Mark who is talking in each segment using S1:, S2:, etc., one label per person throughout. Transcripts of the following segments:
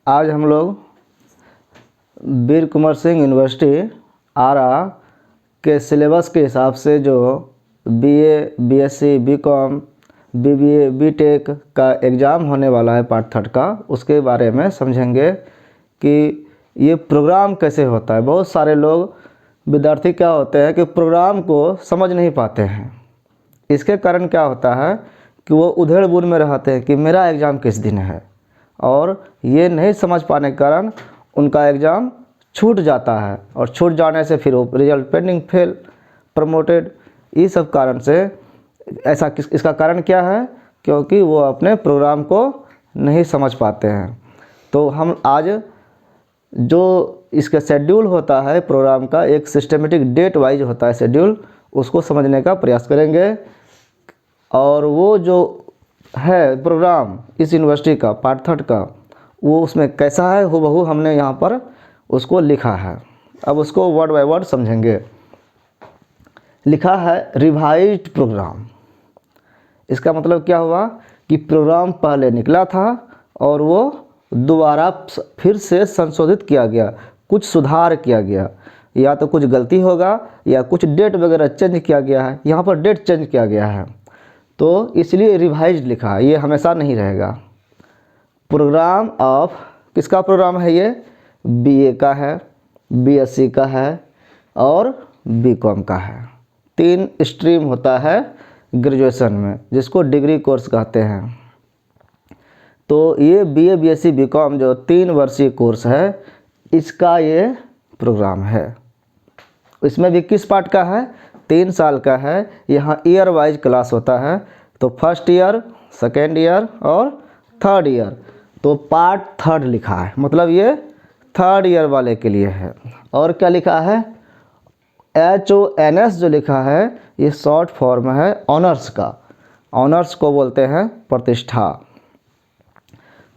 S1: आज हम लोग वीर कुंवर सिंह यूनिवर्सिटी आरा के सिलेबस के हिसाब से जो BA, BSc, BCom, BBA, BTech का एग्ज़ाम होने वाला है पार्ट थर्ड का, उसके बारे में समझेंगे कि ये प्रोग्राम कैसे होता है। बहुत सारे लोग विद्यार्थी क्या होते हैं कि प्रोग्राम को समझ नहीं पाते हैं। इसके कारण क्या होता है कि वो उधेड़-बुन में रहते हैं कि मेरा एग्ज़ाम किस दिन है, और ये नहीं समझ पाने के कारण उनका एग्ज़ाम छूट जाता है, और छूट जाने से फिर वो रिजल्ट पेंडिंग, फेल, प्रमोटेड, ये सब कारण से ऐसा इसका कारण क्या है? क्योंकि वो अपने प्रोग्राम को नहीं समझ पाते हैं। तो हम आज जो इसका शेड्यूल होता है प्रोग्राम का, एक सिस्टमेटिक डेट वाइज होता है शेड्यूल, उसको समझने का प्रयास करेंगे। और वो जो है प्रोग्राम इस यूनिवर्सिटी का पार्ट थर्ड का, वो उसमें कैसा है हूबहू हमने यहाँ पर उसको लिखा है। अब उसको वर्ड बाय वर्ड समझेंगे। लिखा है रिवाइज्ड प्रोग्राम। इसका मतलब क्या हुआ कि प्रोग्राम पहले निकला था और वो दोबारा फिर से संशोधित किया गया, कुछ सुधार किया गया, या तो कुछ गलती होगा या कुछ डेट वगैरह चेंज किया गया है। यहाँ पर डेट चेंज किया गया है तो इसलिए रिवाइज्ड लिखा है, ये हमेशा नहीं रहेगा। प्रोग्राम ऑफ किसका प्रोग्राम है? ये बीए का है, बीएससी का है और बीकॉम का है। 3 स्ट्रीम होता है ग्रेजुएशन में, जिसको डिग्री कोर्स कहते हैं। तो ये बीए, बीएससी, बीकॉम जो 3 वर्षीय कोर्स है, इसका ये प्रोग्राम है। इसमें भी किस पार्ट का है? 3 साल का है। यहाँ ईयर वाइज क्लास होता है, तो फर्स्ट ईयर, सेकेंड ईयर और थर्ड ईयर। तो पार्ट थर्ड लिखा है, मतलब ये थर्ड ईयर वाले के लिए है। और क्या लिखा है? HONS जो लिखा है, ये शॉर्ट फॉर्म है ऑनर्स का। ऑनर्स को बोलते हैं प्रतिष्ठा।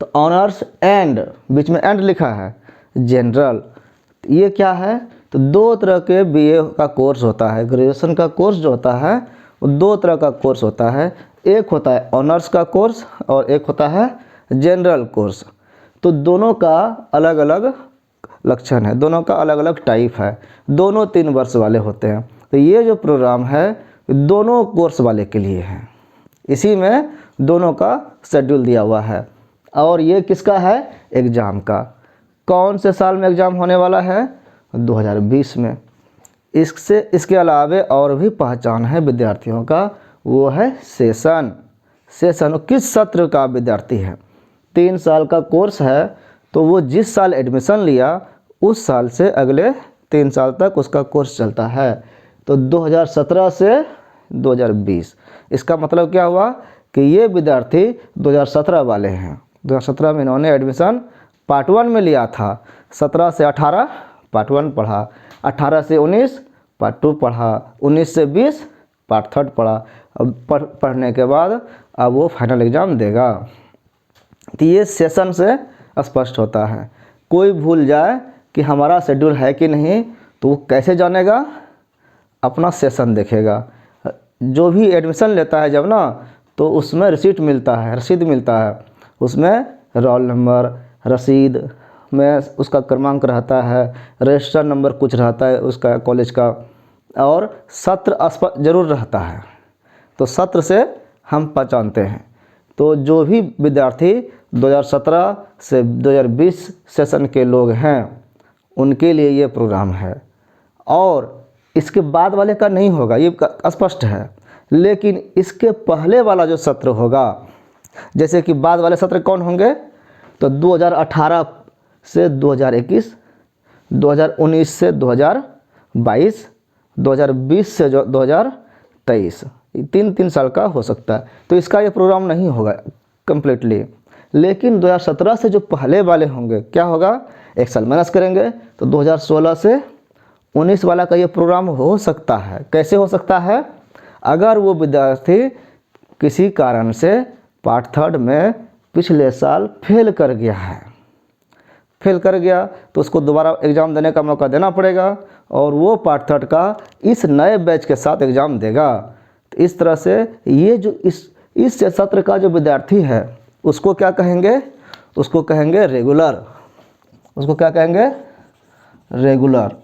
S1: तो ऑनर्स एंड, बीच में एंड लिखा है, जनरल। ये क्या है? तो 2 तरह के बीए का कोर्स होता है। ग्रेजुएशन का कोर्स जो होता है वो 2 तरह का कोर्स होता है। एक होता है ऑनर्स का कोर्स और एक होता है जनरल कोर्स। तो दोनों का अलग अलग लक्षण है, दोनों का अलग अलग टाइप है, दोनों 3 वर्ष वाले होते हैं। तो ये जो प्रोग्राम है दोनों कोर्स वाले के लिए है। इसी में दोनों का शेड्यूल दिया हुआ है। और ये किसका है? एग्ज़ाम का। कौन से साल में एग्ज़ाम होने वाला है? 2020 में। इसके अलावे और भी पहचान है विद्यार्थियों का, वो है सेशन। सेशन किस सत्र का विद्यार्थी है? 3 साल का कोर्स है, तो वो जिस साल एडमिशन लिया उस साल से अगले 3 साल तक उसका कोर्स चलता है। तो 2017 से 2020। इसका मतलब क्या हुआ कि ये विद्यार्थी 2017 वाले हैं। 2017 में इन्होंने एडमिशन पार्ट 1 में लिया था। 17 से 18 पार्ट 1 पढ़ा, 18 से 19 पार्ट 2 पढ़ा, 19 से 20 पार्ट 3 पढ़ा। अब पढ़ने के बाद अब वो फाइनल एग्ज़ाम देगा। तो ये सेशन से स्पष्ट होता है। कोई भूल जाए कि हमारा शेड्यूल है कि नहीं, तो वो कैसे जानेगा? अपना सेशन देखेगा। जो भी एडमिशन लेता है जब ना, तो उसमें रसीद मिलता है। उसमें रोल नंबर, रसीद में उसका क्रमांक रहता है, रजिस्टर नंबर कुछ रहता है उसका कॉलेज का, और सत्र जरूर रहता है। तो सत्र से हम पहचानते हैं। तो जो भी विद्यार्थी 2017 से 2020 सेशन के लोग हैं, उनके लिए ये प्रोग्राम है। और इसके बाद वाले का नहीं होगा, ये स्पष्ट है। लेकिन इसके पहले वाला जो सत्र होगा, जैसे कि बाद वाले सत्र कौन होंगे? तो 2018 से 2021, 2019 से 2022, 2020 से 2023, 3 साल का हो सकता है। तो इसका ये प्रोग्राम नहीं होगा कम्प्लीटली। लेकिन 2017 से जो पहले वाले होंगे, क्या होगा? 1 साल माइनस करेंगे, तो 2016 से 19 वाला का ये प्रोग्राम हो सकता है। कैसे हो सकता है? अगर वो विद्यार्थी किसी कारण से पार्ट थर्ड में पिछले साल फेल कर गया, तो उसको दोबारा एग्ज़ाम देने का मौका देना पड़ेगा, और वो पार्ट थर्ड का इस नए बैच के साथ एग्ज़ाम देगा। तो इस तरह से ये जो इस सत्र का जो विद्यार्थी है, उसको क्या कहेंगे? उसको कहेंगे रेगुलर। उसको क्या कहेंगे, रेगुलर।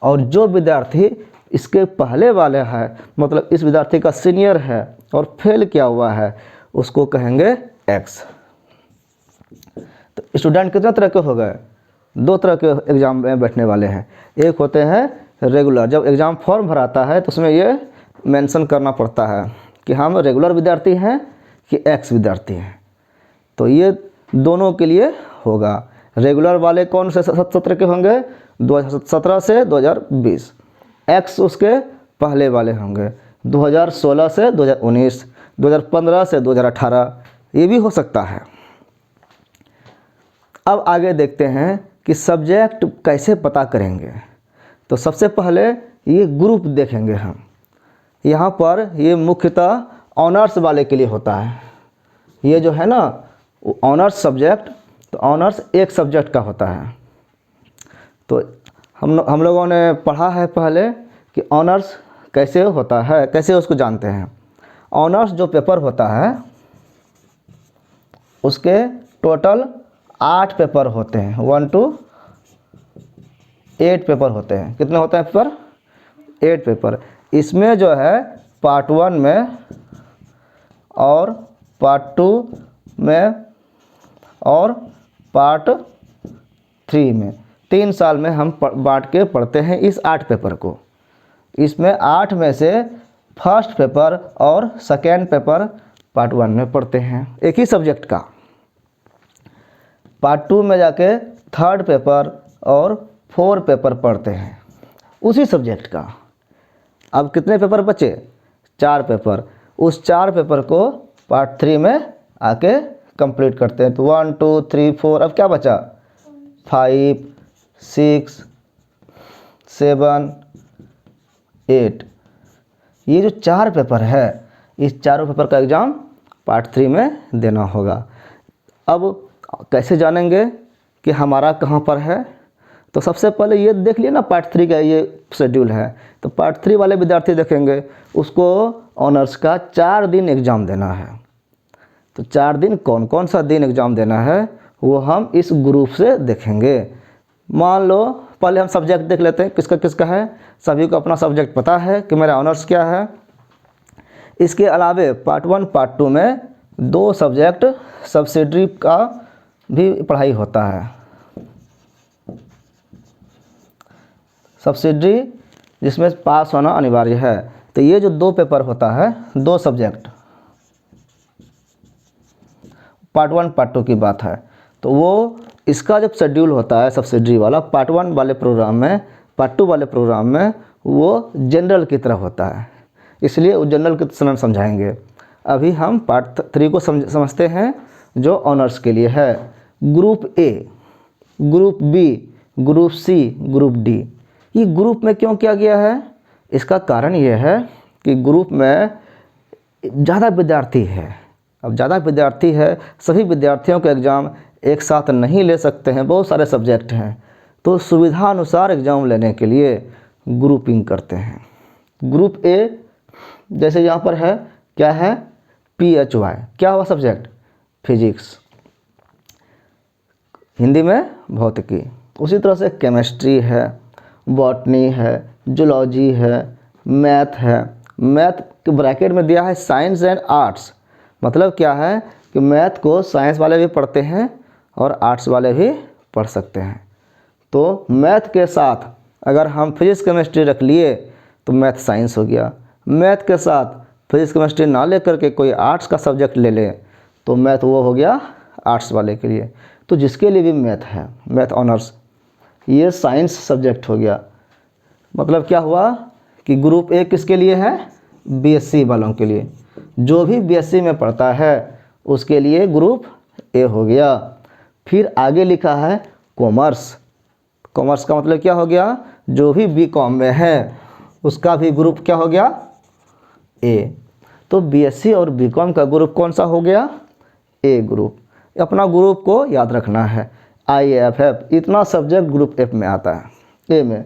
S1: और जो विद्यार्थी इसके पहले वाले है, मतलब इस विद्यार्थी का सीनियर है और फेल किया हुआ है, उसको कहेंगे एक्स। तो स्टूडेंट कितने तरह के हो गए, 2 तरह के एग्ज़ाम में बैठने वाले हैं। एक होते हैं रेगुलर, जब एग्ज़ाम फॉर्म भराता है तो उसमें ये मेंशन करना पड़ता है कि हम रेगुलर विद्यार्थी हैं कि एक्स विद्यार्थी हैं। तो ये दोनों के लिए होगा। रेगुलर वाले कौन से सत्र के होंगे, 2017 से 2020। एक्स उसके पहले वाले होंगे, 2016 से 2019, 2015 से 2018, ये भी हो सकता है। अब आगे देखते हैं कि सब्जेक्ट कैसे पता करेंगे। तो सबसे पहले ये ग्रुप देखेंगे हम। यहाँ पर ये मुख्यतः ऑनर्स वाले के लिए होता है। ये जो है ना ऑनर्स सब्जेक्ट, तो ऑनर्स एक सब्जेक्ट का होता है। तो हम लोगों ने पढ़ा है पहले कि ऑनर्स कैसे होता है, कैसे उसको जानते हैं। ऑनर्स जो पेपर होता है उसके टोटल 8 पेपर होते हैं, 1 to 8 पेपर होते हैं। कितने होते हैं पेपर, 8 पेपर। इसमें जो है पार्ट 1 में और पार्ट 2 में और पार्ट 3 में, 3 साल में हम बांट के पढ़ते हैं इस 8 पेपर को। इसमें 8 में से फर्स्ट पेपर और सेकेंड पेपर पार्ट 1 में पढ़ते हैं, एक ही सब्जेक्ट का। पार्ट 2 में जाके थर्ड पेपर और 4 पेपर पढ़ते हैं उसी सब्जेक्ट का। अब कितने पेपर बचे, 4 पेपर। उस 4 पेपर को पार्ट 3 में आके कंप्लीट करते हैं। तो 1 2 3 4, अब क्या बचा, 5 6 7 8। ये जो 4 पेपर है, इस चारों पेपर का एग्ज़ाम पार्ट 3 में देना होगा। अब कैसे जानेंगे कि हमारा कहाँ पर है, तो सबसे पहले ये देख लिए ना पार्ट 3 का ये शेड्यूल है। तो पार्ट 3 वाले विद्यार्थी देखेंगे, उसको ऑनर्स का 4 दिन एग्ज़ाम देना है। तो 4 दिन कौन कौन सा दिन एग्ज़ाम देना है वो हम इस ग्रुप से देखेंगे। मान लो पहले हम सब्जेक्ट देख लेते हैं किसका किसका है। सभी को अपना सब्जेक्ट पता है कि मेरा ऑनर्स क्या है। इसके अलावे पार्ट 1 पार्ट 2 में 2 सब्जेक्ट सब्सिडरी का भी पढ़ाई होता है। सब्सिडरी जिसमें पास होना अनिवार्य है। तो ये जो 2 पेपर होता है, 2 सब्जेक्ट, पार्ट 1 पार्ट 2 की बात है। तो वो इसका जब शेड्यूल होता है सब्सिडरी वाला, पार्ट 1 वाले प्रोग्राम में, पार्ट 2 वाले प्रोग्राम में वो जनरल की तरह होता है, इसलिए वो जनरल की तरह समझाएंगे। अभी हम पार्ट 3 को समझते हैं जो ऑनर्स के लिए है। Group A, group B, group C, group D. ये ग्रुप में क्यों किया गया है, इसका कारण ये है कि ग्रुप में ज़्यादा विद्यार्थी है। अब ज़्यादा विद्यार्थी है, सभी विद्यार्थियों के एग्ज़ाम एक साथ नहीं ले सकते हैं, बहुत सारे सब्जेक्ट हैं। तो सुविधा अनुसार एग्ज़ाम लेने के लिए ग्रुपिंग करते हैं। ग्रुप ए जैसे यहाँ पर है, क्या है, PHY, क्या हुआ सब्जेक्ट, फिजिक्स, हिंदी में भौतिकी। उसी तरह से केमिस्ट्री है, बॉटनी है, जूलॉजी है, मैथ है। मैथ के ब्रैकेट में दिया है साइंस एंड आर्ट्स। मतलब क्या है कि मैथ को साइंस वाले भी पढ़ते हैं और आर्ट्स वाले भी पढ़ सकते हैं। तो मैथ के साथ अगर हम फिजिक्स केमिस्ट्री रख लिए तो मैथ साइंस हो गया। मैथ के साथ फिजिक्स केमिस्ट्री ना लेकर के कोई आर्ट्स का सब्जेक्ट ले ले तो मैथ वो हो गया आर्ट्स वाले के लिए। तो जिसके लिए भी मैथ है, मैथ ऑनर्स, ये साइंस सब्जेक्ट हो गया। मतलब क्या हुआ कि ग्रुप ए किसके लिए है, BSc वालों के लिए। जो भी BSc में पढ़ता है उसके लिए ग्रुप ए हो गया। फिर आगे लिखा है कॉमर्स। कॉमर्स का मतलब क्या हो गया, जो भी BCom में है उसका भी ग्रुप क्या हो गया, ए। तो BSc और BCom का ग्रुप कौन सा हो गया, ए ग्रुप। अपना ग्रुप को याद रखना है, IFF, इतना सब्जेक्ट ग्रुप F में आता है, ए में।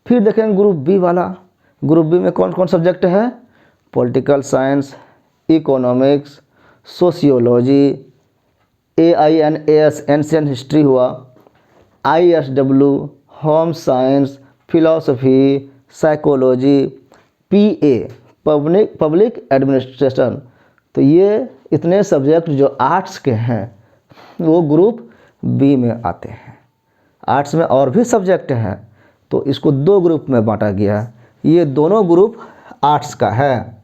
S1: फिर देखेंगे ग्रुप बी वाला। ग्रुप बी में कौन कौन सब्जेक्ट है, political science, economics, sociology, AINAS ancient history हुआ, ISW, home science, philosophy, psychology, PA, public administration. तो ये इतने सब्जेक्ट जो आर्ट्स के हैं वो ग्रुप बी में आते हैं। आर्ट्स में और भी सब्जेक्ट हैं तो इसको दो ग्रुप में बांटा गया है। ये दोनों ग्रुप आर्ट्स का है।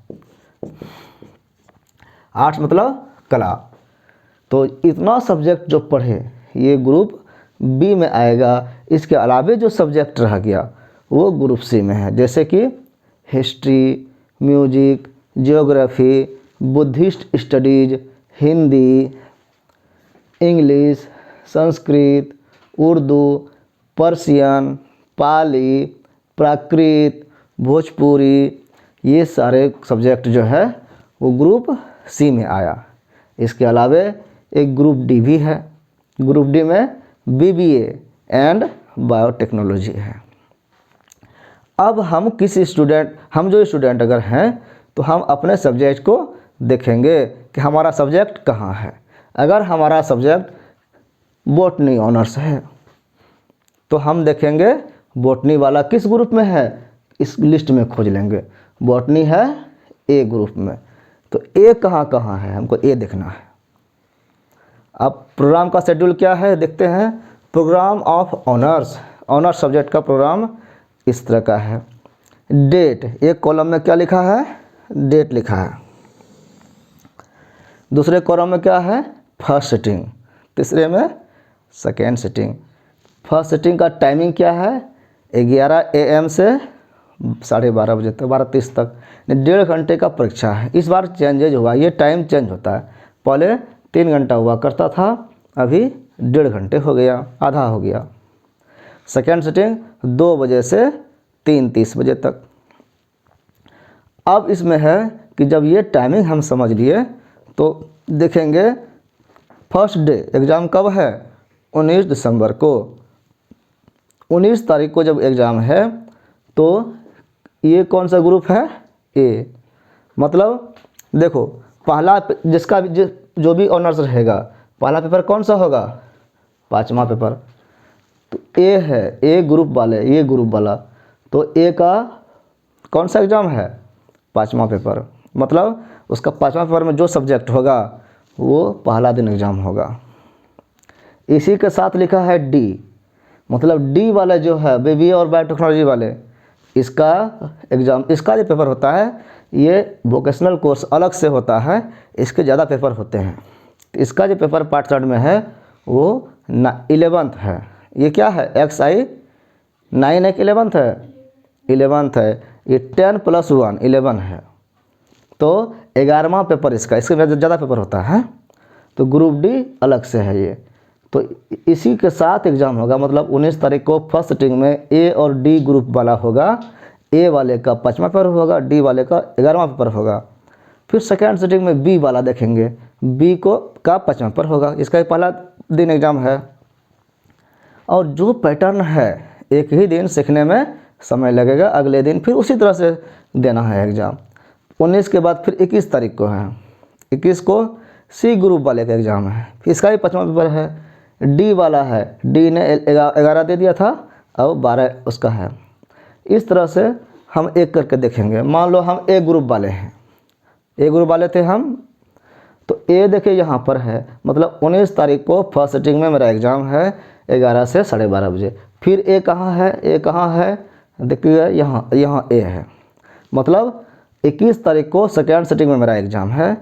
S1: आर्ट्स मतलब कला। तो इतना सब्जेक्ट जो पढ़े ये ग्रुप बी में आएगा। इसके अलावे जो सब्जेक्ट रह गया वो ग्रुप सी में है, जैसे कि history, music, geography, Buddhist studies, Hindi, English, Sanskrit, Urdu, Persian, Pali, Prakrit, Bhojpuri, ये सारे सब्जेक्ट जो है वो ग्रुप सी में आया। इसके अलावे एक ग्रुप डी भी है। ग्रुप डी में BBA एंड बायोटेक्नोलॉजी है। अब हम जो स्टूडेंट अगर हैं तो हम अपने सब्जेक्ट को देखेंगे कि हमारा सब्जेक्ट कहाँ है। अगर हमारा सब्जेक्ट बॉटनी ऑनर्स है तो हम देखेंगे बॉटनी वाला किस ग्रुप में है, इस लिस्ट में खोज लेंगे। बॉटनी है ए ग्रुप में, तो ए कहाँ कहाँ है हमको ए देखना है। अब प्रोग्राम का शेड्यूल क्या है देखते हैं। प्रोग्राम ऑफ ऑनर्स सब्जेक्ट का प्रोग्राम इस तरह का है। डेट, एक कॉलम में क्या लिखा है, डेट लिखा है। दूसरे कॉलम में क्या है, फर्स्ट सिटिंग। तीसरे में सेकेंड सिटिंग। फर्स्ट सिटिंग का टाइमिंग क्या है, 11 AM से 12:30 बजे तक, 12:30 तक। 1.5 घंटे का परीक्षा है। इस बार चेंजेज हुआ, ये टाइम चेंज होता है। पहले 3 घंटा हुआ करता था, अभी 1.5 घंटे हो गया, आधा हो गया। सेकेंड सिटिंग 2 बजे से 3:30 बजे तक। अब इसमें है कि जब ये टाइमिंग हम समझ लिए तो देखेंगे फर्स्ट डे एग्ज़ाम कब है, 19 दिसंबर को। 19 तारीख को जब एग्ज़ाम है तो ये कौन सा ग्रुप है, ए। मतलब देखो पहला जिसका जो भी ऑनर्स रहेगा पहला पेपर कौन सा होगा, 5वां पेपर। तो ए है, ए ग्रुप वाले, ये ग्रुप वाला, तो ए का कौन सा एग्ज़ाम है, 5वां पेपर। मतलब उसका 5वां पेपर में जो सब्जेक्ट होगा वो पहला दिन एग्ज़ाम होगा। इसी के साथ लिखा है डी, मतलब डी वाला जो है BBA और बायोटेक्नोलॉजी वाले, इसका एग्ज़ाम, इसका जो पेपर होता है ये वोकेशनल कोर्स अलग से होता है, इसके ज़्यादा पेपर होते हैं। इसका जो पेपर पार्ट 3 में है वो 11th है। ये क्या है, XI 9 एक 11th है, 11th है। ये 10 + 1 11 है, तो 11वां पेपर इसका, इसके ज़्यादा पेपर होता है। तो ग्रुप डी अलग से है ये। तो इसी के साथ एग्ज़ाम होगा, मतलब 19 तारीख को फर्स्ट सिटिंग में ए और डी ग्रुप वाला होगा। ए वाले का 5वां पेपर होगा, डी वाले का 11वां पेपर होगा। फिर सेकेंड सिटिंग में बी वाला देखेंगे, बी को का 5वां पेपर होगा, इसका पहला दिन एग्ज़ाम है। और जो पैटर्न है एक ही दिन सीखने में समय लगेगा, अगले दिन फिर उसी तरह से देना है एग्ज़ाम। 19 के बाद फिर 21 तारीख को है, 21 को सी ग्रुप वाले का एग्ज़ाम है, इसका भी 5वां पेपर है। डी वाला है, डी ने 11 दे दिया था, अब 12 उसका है। इस तरह से हम एक करके देखेंगे। मान लो हम ए ग्रुप वाले हैं, ए ग्रुप वाले थे हम, तो ए देखिए यहाँ पर है, मतलब 19 तारीख को फर्स्ट सिटिंग में मेरा एग्ज़ाम है 11 से 12:30 बजे। फिर ए कहाँ है, ए कहाँ है, देखिए यहाँ ए है। मतलब 21 तारीख को सेकेंड सिटिंग में मेरा एग्ज़ाम है,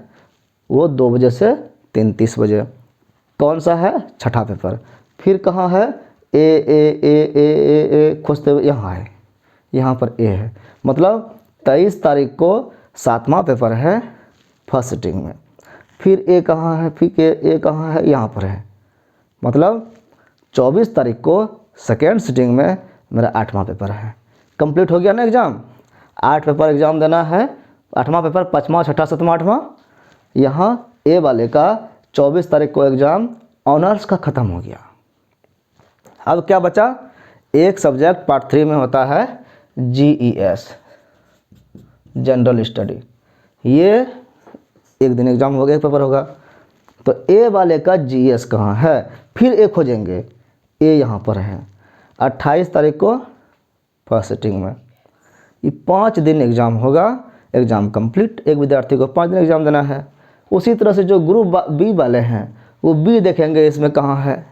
S1: वो 2 बजे से 3:30 बजे। कौन सा है, 6ठा पेपर। फिर कहाँ है, ए ए ए ए ए ए खोजते हुए यहाँ है, यहाँ पर ए है। मतलब 23 तारीख को 7वां पेपर है फर्स्ट सिटिंग में। फिर ए कहाँ है, फिर ए कहाँ है, यहाँ पर है। मतलब 24 तारीख को सेकेंड सिटिंग में मेरा 8वां पेपर है। कंप्लीट हो गया ना एग्ज़ाम, 8 पेपर एग्ज़ाम देना है। 8वां पेपर 5वां, 6ठा, 7वां, 8वां। यहाँ ए वाले का 24 तारीख को एग्ज़ाम ऑनर्स का ख़त्म हो गया। अब क्या बचा, एक सब्जेक्ट पार्ट 3 में होता है GES, जनरल स्टडी। ये एक दिन एग्ज़ाम हो गया, एक पेपर होगा। तो ए वाले का GES कहाँ है, फिर ए खोजेंगे। ए यहाँ पर है। 28 तारीख को फर्स्ट सिटिंग में। ये 5 दिन एग्ज़ाम होगा, एग्ज़ाम कंप्लीट। एक विद्यार्थी को 5 दिन एग्ज़ाम देना है। उसी तरह से जो ग्रुप बी वाले हैं वो बी देखेंगे, इसमें कहाँ है,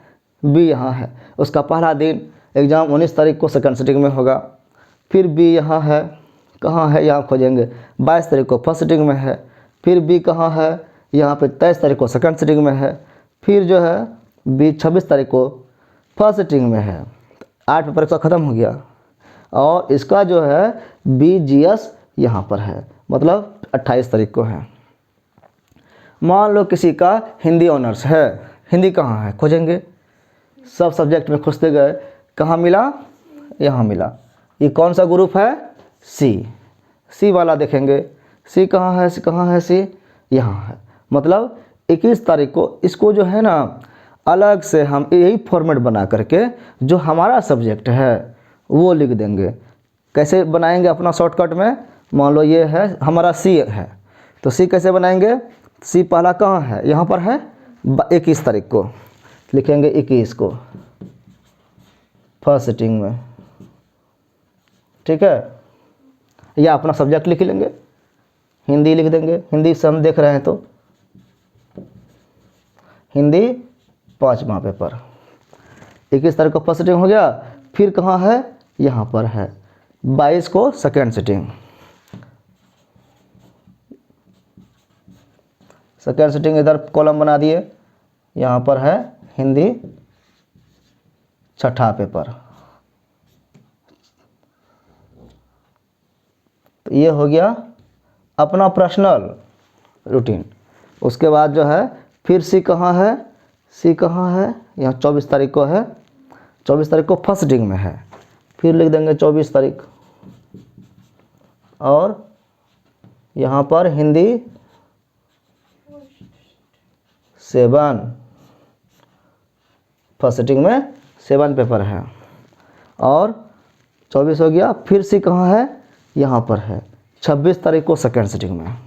S1: बी यहाँ है। उसका पहला दिन एग्ज़ाम 19 तारीख को सेकंड सिटिंग में होगा। फिर बी यहाँ है, कहाँ है, यहाँ खोजेंगे। 22 तारीख को फर्स्ट सिटिंग में है। फिर बी कहाँ है, यहाँ पे 23 तारीख को सेकंड सिटिंग में है। फिर जो है बी 26 तारीख को फर्स्ट सिटिंग में है। 8 पेपर इसका ख़त्म हो गया। और इसका जो है BGS यहाँ पर है, मतलब 28 तारीख को है। मान लो किसी का हिंदी ऑनर्स है, हिंदी कहाँ है खोजेंगे। सब सब्जेक्ट में खोजते गए, कहाँ मिला, यहाँ मिला। ये कौन सा ग्रुप है, सी वाला देखेंगे। सी कहाँ है, कहाँ है सी, यहाँ है। मतलब 21 तारीख को इसको जो है ना अलग से हम यही फॉर्मेट बना करके जो हमारा सब्जेक्ट है वो लिख देंगे। कैसे बनाएंगे अपना शॉर्टकट में। मान लो ये है हमारा सी है, तो सी कैसे बनाएंगे। सी पहला कहाँ है, यहाँ पर है 21 तारीख को, लिखेंगे 21 को फर्स्ट सिटिंग में, ठीक है। या अपना सब्जेक्ट लिख लेंगे, हिंदी लिख देंगे। हिंदी से हम देख रहे हैं तो हिंदी 5वां पेपर 21 तारीख को फर्स्ट सिटिंग हो गया। फिर कहाँ है, यहाँ पर है 22 को सेकेंड सिटिंग। सेकेंड सिटिंग इधर कॉलम बना दिए, यहाँ पर है हिंदी 6ठा पेपर। तो ये हो गया अपना पर्सनल रूटीन। उसके बाद जो है फिर सी कहाँ है, सी कहाँ है, यहाँ 24 तारीख को है। 24 तारीख को फर्स्ट सिटिंग में है। फिर लिख देंगे 24 तारीख। और यहाँ पर हिंदी 7 फर्स्ट सिटिंग में 7 पेपर है। और 24 हो गया। फिर सी कहाँ है, यहाँ पर है 26 तारीख को सेकेंड सिटिंग में।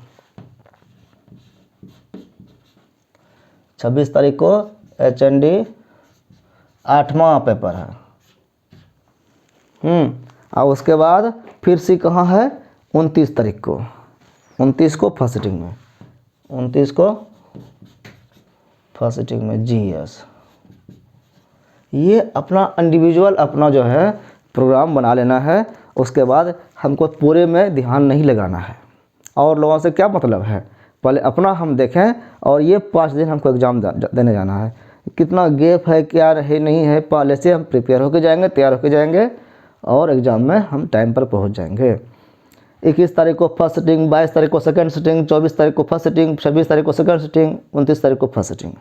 S1: 26 तारीख को HND 8वां पेपर है। और उसके बाद फिर सी कहाँ है, 29 तारीख को। 29 को फर्स्ट सिटिंग में, 29 को फर्स्ट सिटिंग में GS। ये अपना इंडिविजुअल अपना जो है प्रोग्राम बना लेना है। उसके बाद हमको पूरे में ध्यान नहीं लगाना है। और लोगों से क्या मतलब है, पहले अपना हम देखें। और ये 5 दिन हमको एग्ज़ाम देने जाना है। कितना गैप है, क्या है नहीं है, पहले से हम प्रिपेयर होकर जाएंगे, तैयार होकर जाएंगे और एग्ज़ाम में हम टाइम पर पहुंच जाएंगे। 21 तारीख को फर्स्ट सिटिंग, 22 तारीख को सेकंड सिटिंग, 24 तारीख को फर्स्ट सिटिंग, 26 तारीख को सेकंड सिटिंग, 29 तारीख को फर्स्ट सिटिंग।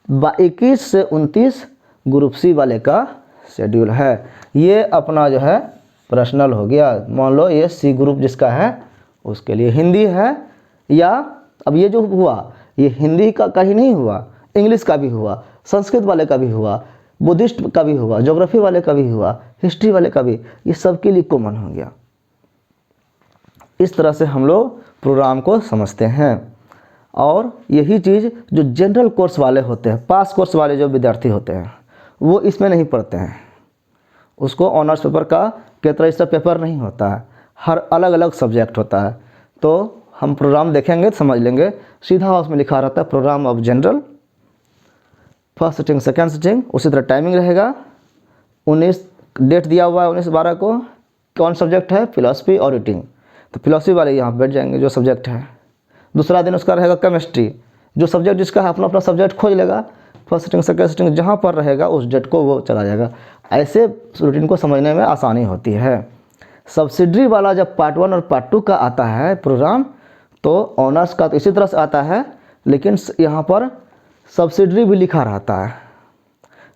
S1: 21 से 29 ग्रुप सी वाले का शेड्यूल है। ये अपना जो है पर्सनल हो गया। मान लो ये सी ग्रुप जिसका है उसके लिए हिंदी है। या अब ये जो हुआ ये हिंदी का ही नहीं हुआ, इंग्लिश का भी हुआ, संस्कृत वाले का भी हुआ, बुद्धिस्ट का भी हुआ, ज्योग्राफी वाले का भी हुआ, हिस्ट्री वाले का भी, ये सबके लिए कॉमन हो गया। इस तरह से हम लोग प्रोग्राम को समझते हैं। और यही चीज़ जो जनरल कोर्स वाले होते हैं, पास कोर्स वाले जो विद्यार्थी होते हैं वो इसमें नहीं पढ़ते हैं। उसको ऑनर्स पेपर का तरह इसका पेपर नहीं होता है, हर अलग अलग सब्जेक्ट होता है। तो हम प्रोग्राम देखेंगे तो समझ लेंगे। सीधा उसमें लिखा रहता है programme of general, first sitting second sitting. उसी तरह टाइमिंग रहेगा। 19 डेट दिया हुआ है 19/12 को। कौन सब्जेक्ट है, फिलॉसफी और रीडिंग। तो फिलॉसफी वाले यहाँ बैठ जाएंगे जो सब्जेक्ट है। दूसरा दिन उसका रहेगा केमिस्ट्री। जो सब्जेक्ट जिसका है अपना अपना सब्जेक्ट खोज लेगा। फर्स्ट सिटिंग सेकेंड सिटिंग जहाँ पर रहेगा उस डेट को वो चला जाएगा। ऐसे रूटीन को समझने में आसानी होती है। सब्सिडरी वाला जब पार्ट 1 और पार्ट 2 का आता है प्रोग्राम, तो ऑनर्स का तो इसी तरह से आता है, लेकिन यहाँ पर सब्सिडरी भी लिखा रहता है।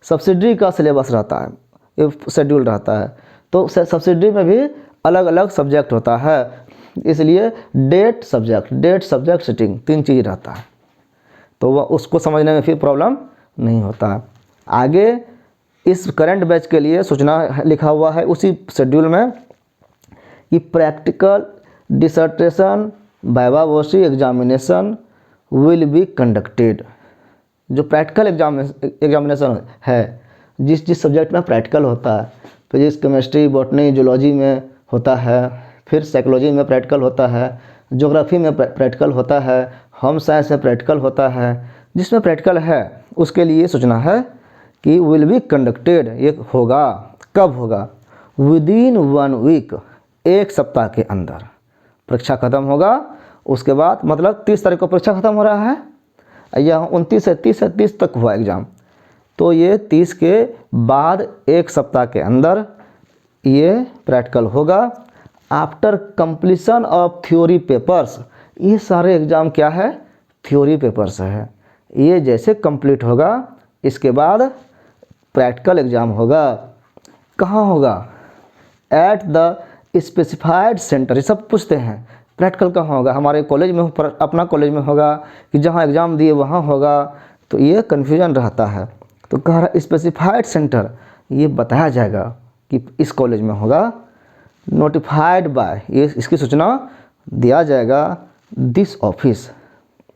S1: सब्सिडरी का सिलेबस रहता है, ये शेड्यूल रहता है। तो सब्सिडरी में भी अलग अलग सब्जेक्ट होता है, इसलिए डेट सब्जेक्ट सिटिंग 3 चीज़ रहता है। तो वह उसको समझने में फिर प्रॉब्लम नहीं होता है। आगे इस करंट बैच के लिए सूचना लिखा हुआ है उसी शेड्यूल में कि practical dissertation viva voce examination will be conducted. जो प्रैक्टिकल एग्जामिनेशन है जिस जिस सब्जेक्ट में प्रैक्टिकल होता है, फिजिक्स, केमिस्ट्री, बॉटनी, जूलॉजी में होता है, फिर साइकोलॉजी में प्रैक्टिकल होता है, ज्योग्राफी में प्रैक्टिकल होता है, होम साइंस में प्रैक्टिकल होता है। जिसमें प्रैक्टिकल है उसके लिए सोचना है कि विल बी कंडक्टेड, ये होगा, कब होगा, विदिन 1 वीक, 1 सप्ताह के अंदर परीक्षा ख़त्म होगा। उसके बाद मतलब 30 तारीख को परीक्षा ख़त्म हो रहा है, या 29 है, 30 है, 30 तक हुआ एग्ज़ाम, तो ये 30 के बाद 1 सप्ताह के अंदर ये प्रैक्टिकल होगा। After completion of theory papers, ये सारे एग्ज़ाम क्या है, थ्योरी पेपर्स है। ये जैसे कंप्लीट होगा इसके बाद प्रैक्टिकल एग्ज़ाम होगा। कहाँ होगा, एट द स्पेसिफाइड सेंटर। ये सब पूछते हैं प्रैक्टिकल कहाँ होगा, हमारे कॉलेज में, अपना कॉलेज में होगा कि जहाँ एग्ज़ाम दिए वहाँ होगा, तो ये कन्फ्यूजन रहता है। तो कह रहा स्पेसिफाइड सेंटर, ये बताया जाएगा कि इस कॉलेज में होगा। नोटिफाइड बाय, ये इसकी सूचना दिया जाएगा दिस ऑफिस,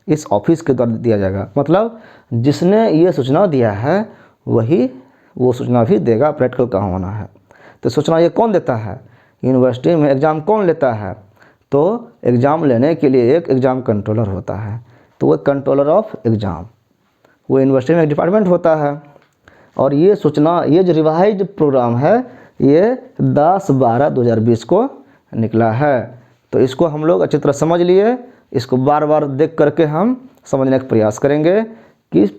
S1: इस ऑफिस के द्वारा दिया जाएगा। मतलब जिसने ये सूचना दिया है वही वो सूचना भी देगा प्रैक्टिकल कहाँ होना है। तो सूचना ये कौन देता है, यूनिवर्सिटी में एग्ज़ाम कौन लेता है, तो एग्ज़ाम लेने के लिए एक एग्ज़ाम कंट्रोलर होता है, तो वो कंट्रोलर ऑफ एग्ज़ाम, वो यूनिवर्सिटी में एक डिपार्टमेंट होता है। और ये सूचना, ये जो रिवाइज प्रोग्राम है ये 10/12/2020 को निकला है। तो इसको हम लोग अच्छी तरह समझ लिए, इसको बार बार देख करके हम समझने का प्रयास करेंगे कि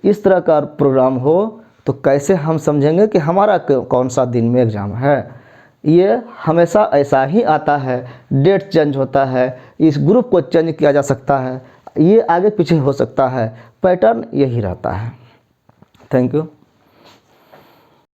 S1: इस तरह का प्रोग्राम हो तो कैसे हम समझेंगे कि हमारा कौन सा दिन में एग्ज़ाम है। ये हमेशा ऐसा ही आता है, डेट चेंज होता है, इस ग्रुप को चेंज किया जा सकता है, ये आगे पीछे हो सकता है, पैटर्न यही रहता है। Thank you.